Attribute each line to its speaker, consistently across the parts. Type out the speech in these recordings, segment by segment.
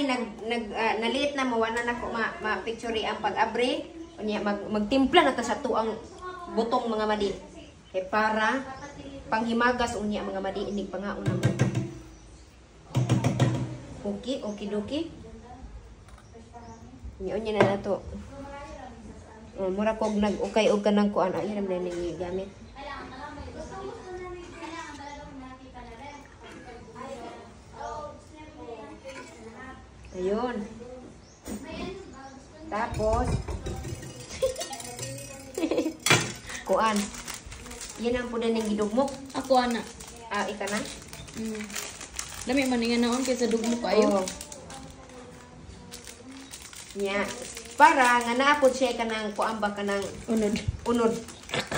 Speaker 1: ani nalit na mo wala na ko ma-picture ang pag-abri. Unya magtimpla na ta sa tuang butong mga madi. Kay para panghimagas unya mga madi inig pangaon na mo. Okay, doki. Unya na nato. Mura kog nag-ukay og kanang kuan ay ram na ni gamit. Ayun. Tapos kuan. Yan ang punan ng gidugmok.
Speaker 2: Ako ana.
Speaker 1: Ika na?
Speaker 2: Dami man nga naon kaysa dugmo kayo.
Speaker 1: Nya. Para nga naapod siya kanang kuan ba kanang unod.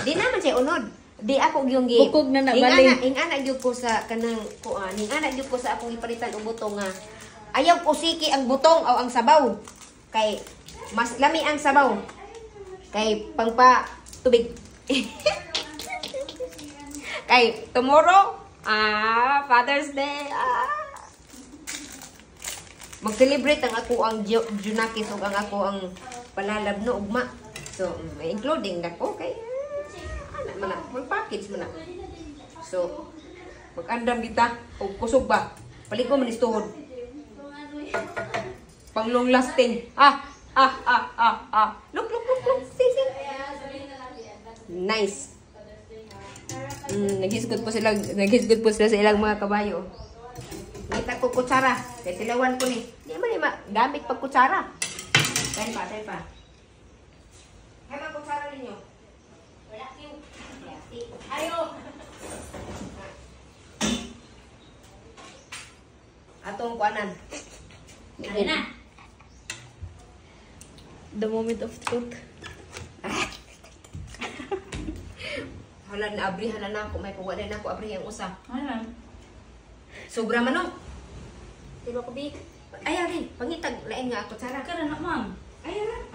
Speaker 1: Di naman siya unod. Di ako yung gi.
Speaker 2: Bukog na nabaling.
Speaker 1: Ingana gyud ko sa kanang kuan. Ingana gyud ko sa akong ipalitan og butong nga ayaw usiki ang butong o ang sabaw. Kay mas lami ang sabaw. Kay pangpa tubig. Kay tomorrow, Father's Day. Mag-celebrate ang ako ang Junakis o ang ako ang palalab no ugma. So, may including ako kay mag-package mo na. So, mag-andam kita o kusog ba? Paligo man istuhod. Pang long lasting. Look. See. Nice. Naghisgot po sila sa ilang mga kabayo. Ngita ko kutsara. Kaya tilawan ko ni. Di man gamit pag kutsara. Tayo pa. Hay mga kutsara ninyo. Wala kiyo. Ayo. Atong kuanan. Ano na?
Speaker 2: The moment of truth.
Speaker 1: Hala na abri, hala na ako. May pagwala na ako abri ang usa.
Speaker 2: Ano?
Speaker 1: Sobra man no? Diba ko, Bi? Ayaw rin. Pangitag. Lain nga ako, Sarah.
Speaker 2: Kara na, ma'am.
Speaker 1: Ayaw rin.